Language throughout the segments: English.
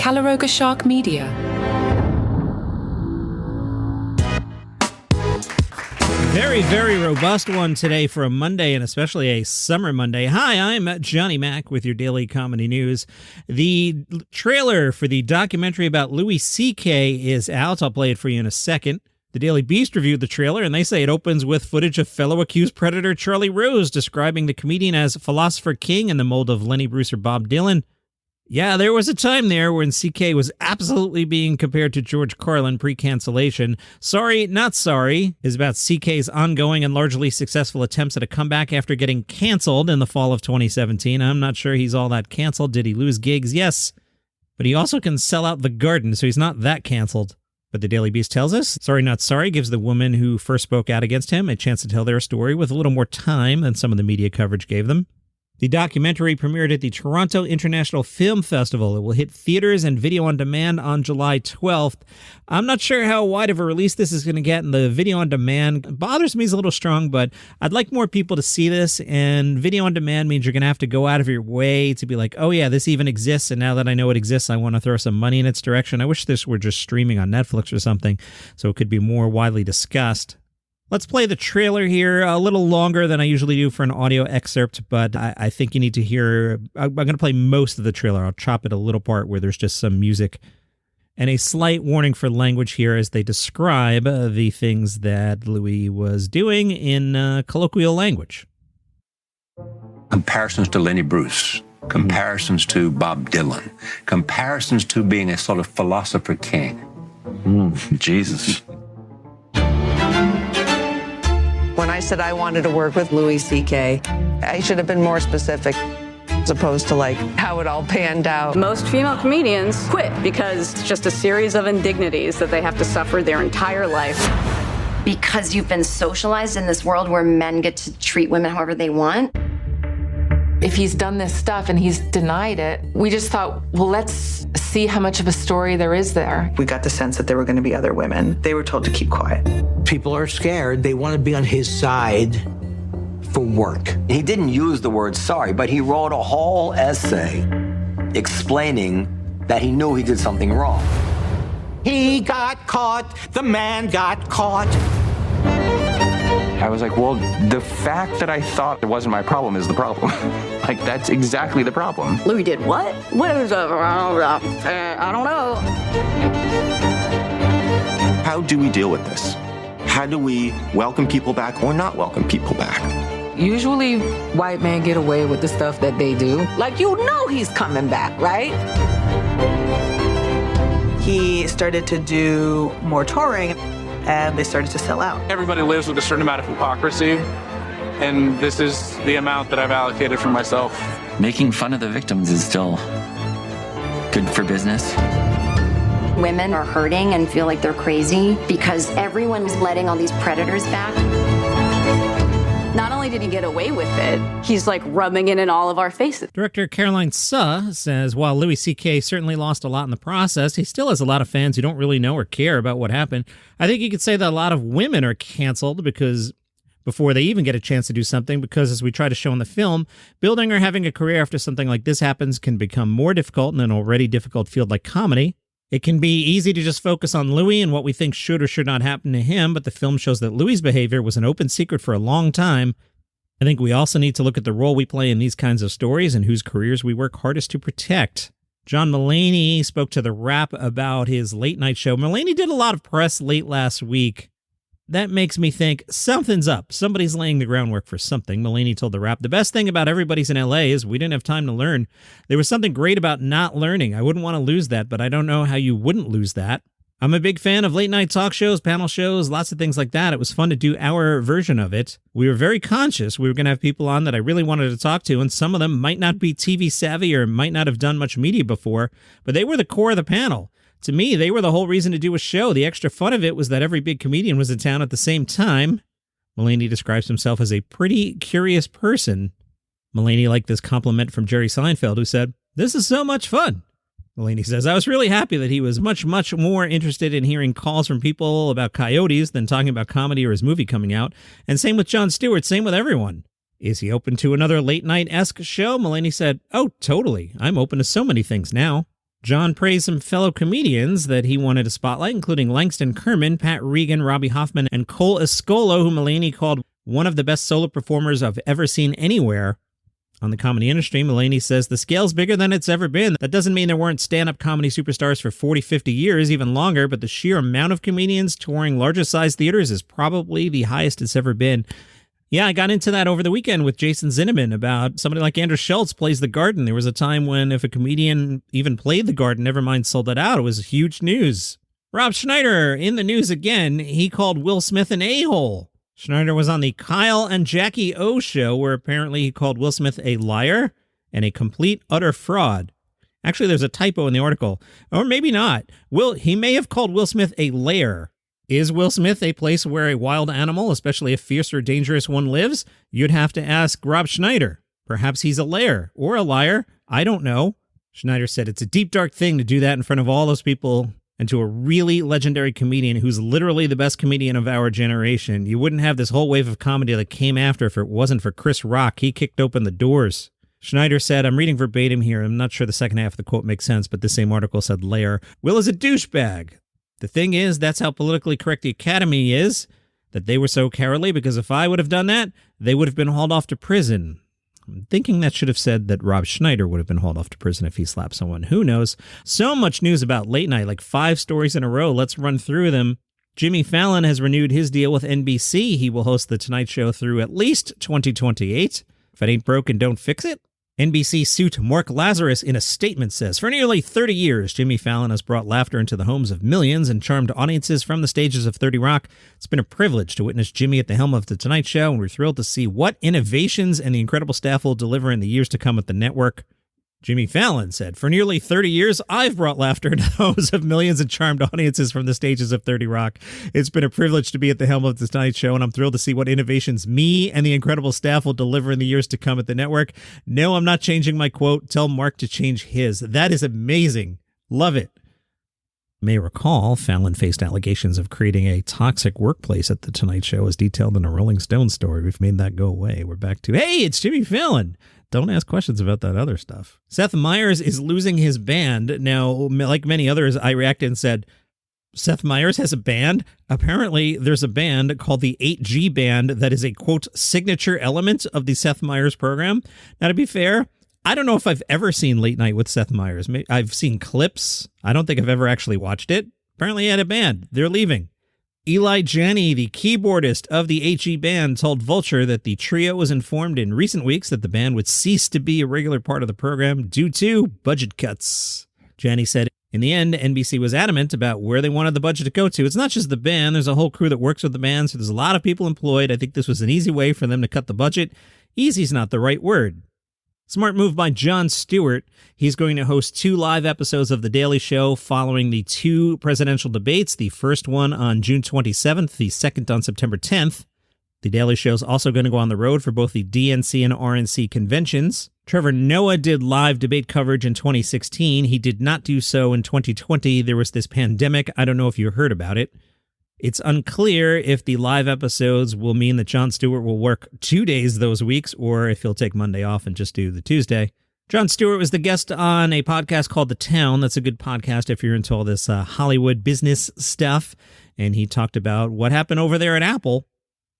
Calaroga Shark Media. Very, very robust one today for a Monday, and especially a summer Monday. Hi, I'm Johnny Mac with your daily comedy news. The trailer for the documentary about Louis C.K. is out. I'll play it for you in a second. The Daily Beast reviewed the trailer, and they say it opens with footage of fellow accused predator Charlie Rose describing the comedian as Philosopher King in the mold of Lenny Bruce or Bob Dylan. Yeah, there was a time there when CK was absolutely being compared to George Carlin pre-cancellation. Sorry, Not Sorry is about CK's ongoing and largely successful attempts at a comeback after getting canceled in the fall of 2017. I'm not sure he's all that canceled. Did he lose gigs? Yes. But he also can sell out the Garden, so he's not that canceled. But the Daily Beast tells us, Sorry Not Sorry gives the woman who first spoke out against him a chance to tell their story with a little more time than some of the media coverage gave them. The documentary premiered at the Toronto International Film Festival. It will hit theaters and video on demand on July 12th. I'm not sure how wide of a release this is going to get, and the video on demand bothers me as a little strong, but I'd like more people to see this, and video on demand means you're going to have to go out of your way to be like, oh yeah, this even exists, and now that I know it exists, I want to throw some money in its direction. I wish this were just streaming on Netflix or something, so it could be more widely discussed. Let's play the trailer here, a little longer than I usually do for an audio excerpt, but I think you need to hear. I'm going to play most of the trailer. I'll chop it a little part where there's just some music. And a slight warning for language here as they describe the things that Louis was doing in colloquial language. Comparisons to Lenny Bruce, comparisons to Bob Dylan, comparisons to being a sort of philosopher king. Jesus. When I said I wanted to work with Louis C.K., I should have been more specific as opposed to like how it all panned out. Most female comedians quit because it's just a series of indignities that they have to suffer their entire life. Because you've been socialized in this world where men get to treat women however they want. If he's done this stuff and he's denied it, we just thought, well, let's see how much of a story there is there. We got the sense that there were going to be other women. They were told to keep quiet. People are scared. They want to be on his side for work. He didn't use the word sorry, but he wrote a whole essay explaining that he knew he did something wrong. He got caught. The man got caught. I was like, well, the fact that I thought it wasn't my problem is the problem. Like, that's exactly the problem. Louis did what? What is I don't know. How do we deal with this? How do we welcome people back or not welcome people back? Usually, white men get away with the stuff that they do. Like, you know he's coming back, right? He started to do more touring, and they started to sell out. Everybody lives with a certain amount of hypocrisy, and this is the amount that I've allocated for myself. Making fun of the victims is still good for business. Women are hurting and feel like they're crazy because everyone's letting all these predators back. Not only did he get away with it, he's like rubbing it in all of our faces. Director Caroline Suh says while Louis C.K. certainly lost a lot in the process, he still has a lot of fans who don't really know or care about what happened. I think you could say that a lot of women are canceled because before they even get a chance to do something, because as we try to show in the film, building or having a career after something like this happens can become more difficult in an already difficult field like comedy. It can be easy to just focus on Louis and what we think should or should not happen to him, but the film shows that Louis' behavior was an open secret for a long time. I think we also need to look at the role we play in these kinds of stories and whose careers we work hardest to protect. John Mulaney spoke to The Wrap about his late-night show. Mulaney did a lot of press late last week. That makes me think something's up. Somebody's laying the groundwork for something. Mulaney told The Wrap, the best thing about Everybody's in L.A. is we didn't have time to learn. There was something great about not learning. I wouldn't want to lose that, but I don't know how you wouldn't lose that. I'm a big fan of late-night talk shows, panel shows, lots of things like that. It was fun to do our version of it. We were very conscious we were going to have people on that I really wanted to talk to, and some of them might not be TV savvy or might not have done much media before, but they were the core of the panel. To me, they were the whole reason to do a show. The extra fun of it was that every big comedian was in town at the same time. Mulaney describes himself as a pretty curious person. Mulaney liked this compliment from Jerry Seinfeld, who said, "This is so much fun." Mulaney says, "I was really happy that he was much, much more interested in hearing calls from people about coyotes than talking about comedy or his movie coming out. And same with Jon Stewart, same with everyone." Is he open to another late-night-esque show? Mulaney said, "Oh, totally. I'm open to so many things now." Jon praised some fellow comedians that he wanted to spotlight, including Langston Kerman, Pat Regan, Robbie Hoffman, and Cole Escolo, who Mulaney called one of the best solo performers I've ever seen anywhere. On the comedy industry, Mulaney says the scale's bigger than it's ever been. That doesn't mean there weren't stand-up comedy superstars for 40, 50 years, even longer, but the sheer amount of comedians touring larger-sized theaters is probably the highest it's ever been. Yeah, I got into that over the weekend with Jason Zinnemann about somebody like Andrew Schultz plays the Garden. There was a time when if a comedian even played the Garden, never mind sold it out, it was huge news. Rob Schneider in the news again. He called Will Smith an a-hole. Schneider was on the Kyle and Jackie O show where apparently he called Will Smith a liar and a complete, utter fraud. Actually, there's a typo in the article. Or maybe not. He may have called Will Smith a lair. Is Will Smith a place where a wild animal, especially a fierce or dangerous one, lives? You'd have to ask Rob Schneider. Perhaps he's a lair or a liar. I don't know. Schneider said it's a deep, dark thing to do that in front of all those people and to a really legendary comedian who's literally the best comedian of our generation. You wouldn't have this whole wave of comedy that came after if it wasn't for Chris Rock. He kicked open the doors. Schneider said, I'm reading verbatim here. I'm not sure the second half of the quote makes sense, but the same article said lair. Will is a douchebag. The thing is, that's how politically correct the Academy is, that they were so cowardly, because if I would have done that, they would have been hauled off to prison. I'm thinking that should have said that Rob Schneider would have been hauled off to prison if he slapped someone. Who knows? So much news about late night, like 5 stories in a row. Let's run through them. Jimmy Fallon has renewed his deal with NBC. He will host The Tonight Show through at least 2028. If it ain't broken, don't fix it. NBC suit Mark Lazarus in a statement says, for nearly 30 years, Jimmy Fallon has brought laughter into the homes of millions and charmed audiences from the stages of 30 Rock. It's been a privilege to witness Jimmy at the helm of The Tonight Show, and we're thrilled to see what innovations and the incredible staff will deliver in the years to come at the network. Jimmy Fallon said, for nearly 30 years, I've brought laughter into the homes of millions and charmed audiences from the stages of 30 Rock. It's been a privilege to be at the helm of The Tonight Show, and I'm thrilled to see what innovations me and the incredible staff will deliver in the years to come at the network. No, I'm not changing my quote. Tell Mark to change his. That is amazing. Love it. You may recall, Fallon faced allegations of creating a toxic workplace at The Tonight Show, as detailed in a Rolling Stone story. We've made that go away. We're back to, hey, it's Jimmy Fallon. Don't ask questions about that other stuff. Seth Meyers is losing his band. Now, like many others, I reacted and said, Seth Meyers has a band? Apparently, there's a band called the 8G Band that is a, quote, signature element of the Seth Meyers program. Now, to be fair, I don't know if I've ever seen Late Night with Seth Meyers. I've seen clips. I don't think I've ever actually watched it. Apparently, he had a band. They're leaving. Eli Janney, the keyboardist of the HE band, told Vulture that the trio was informed in recent weeks that the band would cease to be a regular part of the program due to budget cuts. Janney said, in the end, NBC was adamant about where they wanted the budget to go to. It's not just the band. There's a whole crew that works with the band, so there's a lot of people employed. I think this was an easy way for them to cut the budget. Easy's not the right word. Smart move by Jon Stewart. He's going to host 2 live episodes of The Daily Show following the 2 presidential debates, the first one on June 27th, the second on September 10th. The Daily Show is also going to go on the road for both the DNC and RNC conventions. Trevor Noah did live debate coverage in 2016. He did not do so in 2020. There was this pandemic. I don't know if you heard about it. It's unclear if the live episodes will mean that Jon Stewart will work 2 days those weeks or if he'll take Monday off and just do the Tuesday. Jon Stewart was the guest on a podcast called The Town. That's a good podcast if you're into all this Hollywood business stuff. And he talked about what happened over there at Apple.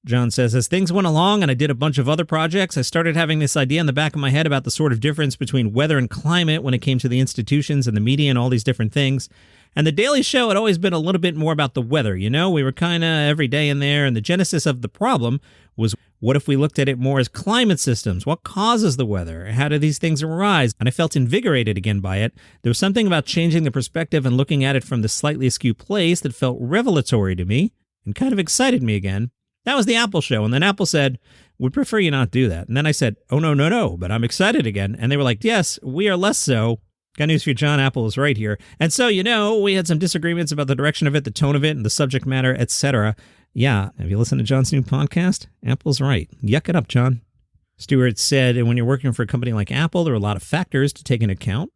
Jon says, as things went along and I did a bunch of other projects, I started having this idea in the back of my head about the sort of difference between weather and climate when it came to the institutions and the media and all these different things. And The Daily Show had always been a little bit more about the weather. You know, we were kind of every day in there. And the genesis of the problem was, what if we looked at it more as climate systems? What causes the weather? How do these things arise? And I felt invigorated again by it. There was something about changing the perspective and looking at it from this slightly askew place that felt revelatory to me and kind of excited me again. That was the Apple show. And then Apple said, we'd prefer you not do that. And then I said, oh, no, but I'm excited again. And they were like, yes, we are less so. Got news for you, John. Apple is right here. And so, you know, we had some disagreements about the direction of it, the tone of it, and the subject matter, etc. Yeah, have you listened to John's new podcast? Apple's right. Yuck it up, John. Stewart said, and when you're working for a company like Apple, there are a lot of factors to take into account.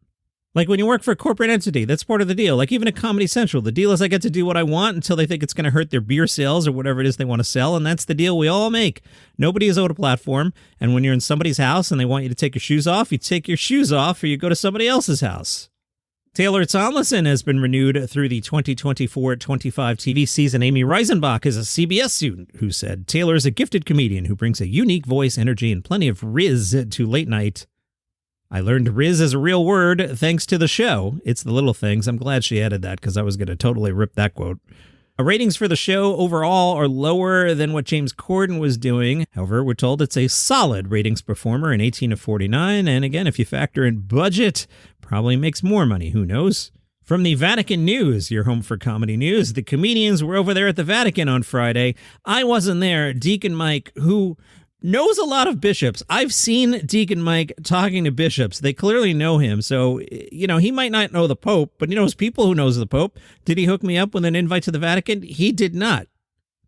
Like when you work for a corporate entity, that's part of the deal. Like even at Comedy Central, the deal is I get to do what I want until they think it's going to hurt their beer sales or whatever it is they want to sell, and that's the deal we all make. Nobody is owed a platform, and when you're in somebody's house and they want you to take your shoes off, you take your shoes off or you go to somebody else's house. Taylor Tomlinson has been renewed through the 2024-25 TV season. Amy Reisenbach is a CBS student who said Taylor is a gifted comedian who brings a unique voice, energy, and plenty of riz to late night. I learned riz is a real word thanks to the show. It's the little things. I'm glad she added that because I was going to totally rip that quote. Ratings for the show overall are lower than what James Corden was doing. However, we're told it's a solid ratings performer in 18 to 49. And again, if you factor in budget, probably makes more money. Who knows? From the Vatican News, your home for comedy news, the comedians were over there at the Vatican on Friday. I wasn't there. Deacon Mike, who knows a lot of bishops. I've seen Deacon Mike talking to bishops. They clearly know him. So, he might not know the Pope, but he knows people who knows the Pope. Did he hook me up with an invite to the Vatican? He did not.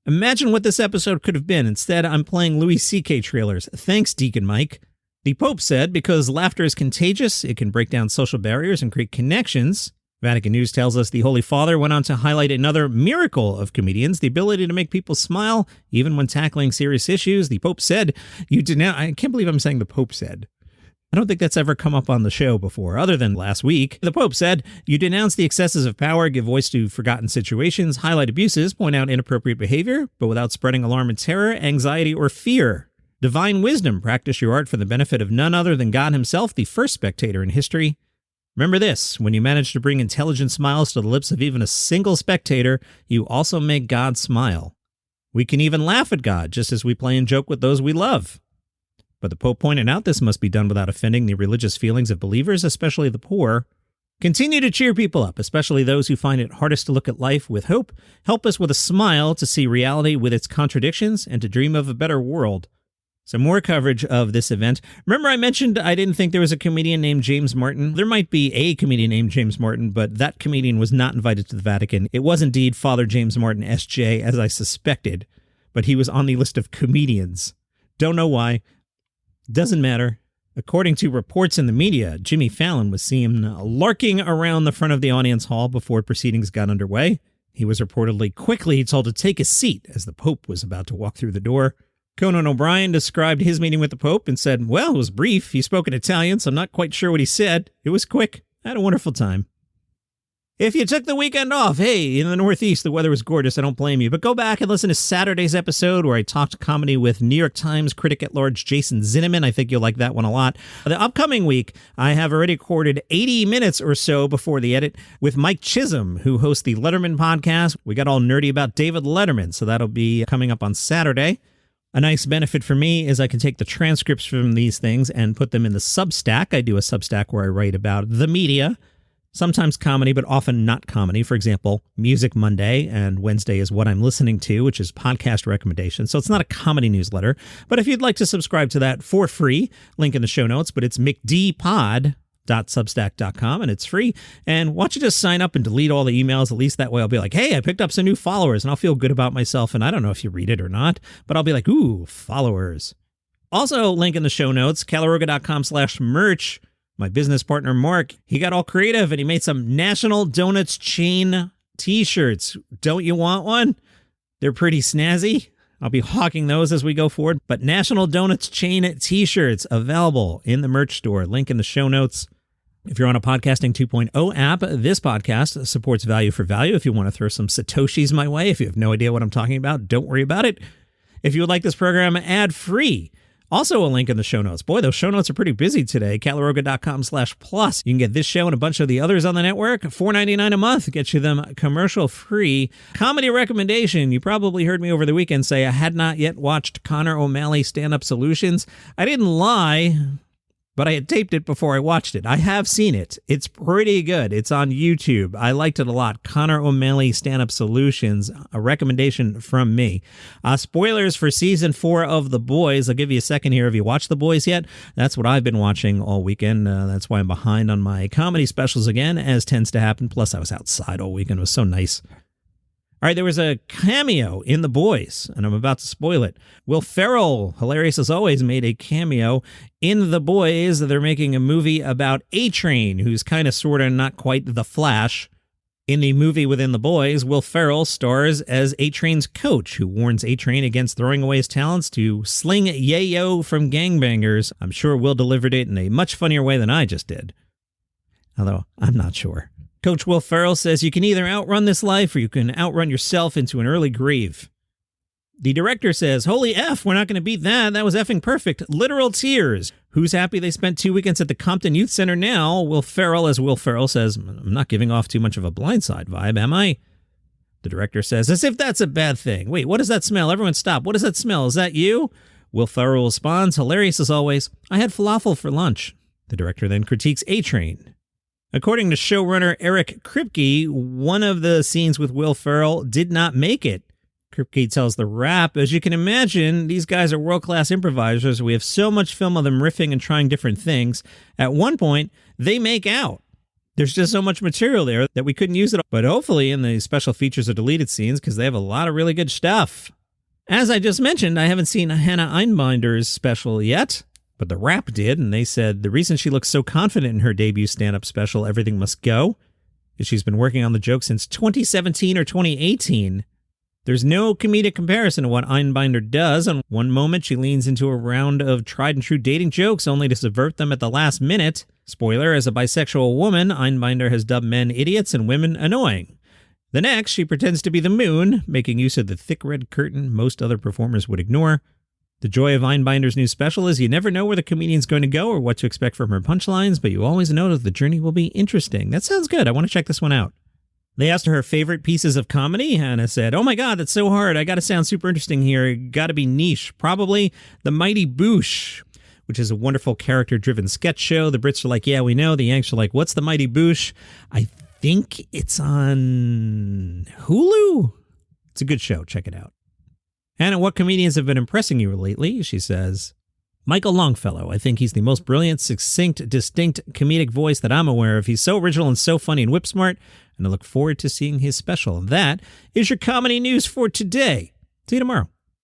Imagine what this episode could have been. Instead, I'm playing Louis C.K. trailers. Thanks, Deacon Mike. The Pope said, because laughter is contagious, it can break down social barriers and create connections. Vatican News tells us the Holy Father went on to highlight another miracle of comedians, the ability to make people smile, even when tackling serious issues. The Pope said, I can't believe I'm saying the Pope said. I don't think that's ever come up on the show before, other than last week. The Pope said, you denounce the excesses of power, give voice to forgotten situations, highlight abuses, point out inappropriate behavior, but without spreading alarm and terror, anxiety, or fear. Divine wisdom, practice your art for the benefit of none other than God himself, the first spectator in history. Remember this, when you manage to bring intelligent smiles to the lips of even a single spectator, you also make God smile. We can even laugh at God, just as we play and joke with those we love. But the Pope pointed out this must be done without offending the religious feelings of believers, especially the poor. Continue to cheer people up, especially those who find it hardest to look at life with hope. Help us with a smile to see reality with its contradictions and to dream of a better world. Some more coverage of this event. Remember I mentioned I didn't think there was a comedian named James Martin? There might be a comedian named James Martin, but that comedian was not invited to the Vatican. It was indeed Father James Martin, S.J., as I suspected, but he was on the list of comedians. Don't know why. Doesn't matter. According to reports in the media, Jimmy Fallon was seen larking around the front of the audience hall before proceedings got underway. He was reportedly quickly told to take a seat as the Pope was about to walk through the door. Conan O'Brien described his meeting with the Pope and said, well, it was brief. He spoke in Italian, so I'm not quite sure what he said. It was quick. I had a wonderful time. If you took the weekend off, hey, in the Northeast, the weather was gorgeous. I don't blame you. But go back and listen to Saturday's episode where I talked comedy with New York Times critic at large Jason Zinnemann. I think you'll like that one a lot. The upcoming week, I have already recorded 80 minutes or so before the edit with Mike Chisholm, who hosts the Letterman podcast. We got all nerdy about David Letterman, so that'll be coming up on Saturday. A nice benefit for me is I can take the transcripts from these things and put them in the Substack. I do a Substack where I write about the media, sometimes comedy, but often not comedy. For example, Music Monday, and Wednesday is What I'm Listening To, which is podcast recommendations. So it's not a comedy newsletter. But if you'd like to subscribe to that for free, link in the show notes, but it's mcdpod.substack.com, and it's free. And why don't you just sign up and delete all the emails? At least that way I'll be like, hey, I picked up some new followers, and I'll feel good about myself. And I don't know if you read it or not, but I'll be like, ooh, followers. Also, link in the show notes, calaroga.com/merch. My business partner, Mark, he got all creative and he made some National Donuts chain t-shirts. Don't you want one? They're pretty snazzy. I'll be hawking those as we go forward. But National Donuts chain t-shirts available in the merch store. Link in the show notes. If you're on a Podcasting 2.0 app, this podcast supports value for value. If you want to throw some Satoshis my way, if you have no idea what I'm talking about, don't worry about it. If you would like this program ad-free, also a link in the show notes. Boy, those show notes are pretty busy today. calaroga.com/plus. You can get this show and a bunch of the others on the network. $4.99 a month gets you them commercial free. Comedy recommendation. You probably heard me over the weekend say I had not yet watched Connor O'Malley Stand-Up Solutions. I didn't lie, but I had taped it before I watched it. I have seen it. It's pretty good. It's on YouTube. I liked it a lot. Connor O'Malley Stand-Up Solutions, a recommendation from me. Spoilers for season 4 of The Boys. I'll give you a second here. Have you watched The Boys yet? That's what I've been watching all weekend. That's why I'm behind on my comedy specials again, as tends to happen. Plus, I was outside all weekend. It was so nice. All right, there was a cameo in The Boys, and I'm about to spoil it. Will Ferrell, hilarious as always, made a cameo in The Boys. They're making a movie about A-Train, who's kind of sort of not quite the Flash. In the movie within The Boys, Will Ferrell stars as A-Train's coach, who warns A-Train against throwing away his talents to sling yayo from gangbangers. I'm sure Will delivered it in a much funnier way than I just did. Although, I'm not sure. Coach Will Ferrell says you can either outrun this life or you can outrun yourself into an early grave. The director says, holy F, we're not going to beat that. That was effing perfect. Literal tears. Who's happy they spent 2 weekends at the Compton Youth Center now? Will Ferrell, as Will Ferrell says, I'm not giving off too much of a Blindside vibe, am I? The director says, as if that's a bad thing. Wait, what does that smell? Everyone stop. What does that smell? Is that you? Will Ferrell responds, hilarious as always, I had falafel for lunch. The director then critiques A-Train. According to showrunner Eric Kripke, one of the scenes with Will Ferrell did not make it. Kripke tells The Wrap, as you can imagine, these guys are world-class improvisers. We have so much film of them riffing and trying different things. At one point, they make out. There's just so much material there that we couldn't use it. But hopefully in the special features or deleted scenes, because they have a lot of really good stuff. As I just mentioned, I haven't seen Hannah Einbinder's special yet, but The Wrap did, and they said the reason she looks so confident in her debut stand-up special, Everything Must Go, is she's been working on the joke since 2017 or 2018. There's no comedic comparison to what Einbinder does. On one moment, she leans into a round of tried-and-true dating jokes only to subvert them at the last minute. Spoiler, as a bisexual woman, Einbinder has dubbed men idiots and women annoying. The next, she pretends to be the moon, making use of the thick red curtain most other performers would ignore. The joy of Einbinder's new special is you never know where the comedian's going to go or what to expect from her punchlines, but you always know that the journey will be interesting. That sounds good. I want to check this one out. They asked her favorite pieces of comedy. Hannah said, oh my God, that's so hard. I got to sound super interesting here. Got to be niche. Probably The Mighty Boosh, which is a wonderful character-driven sketch show. The Brits are like, yeah, we know. The Yanks are like, what's The Mighty Boosh? I think it's on Hulu. It's a good show. Check it out. Hannah, what comedians have been impressing you lately? She says, Michael Longfellow. I think he's the most brilliant, succinct, distinct comedic voice that I'm aware of. He's so original and so funny and whip-smart, and I look forward to seeing his special. And that is your comedy news for today. See you tomorrow.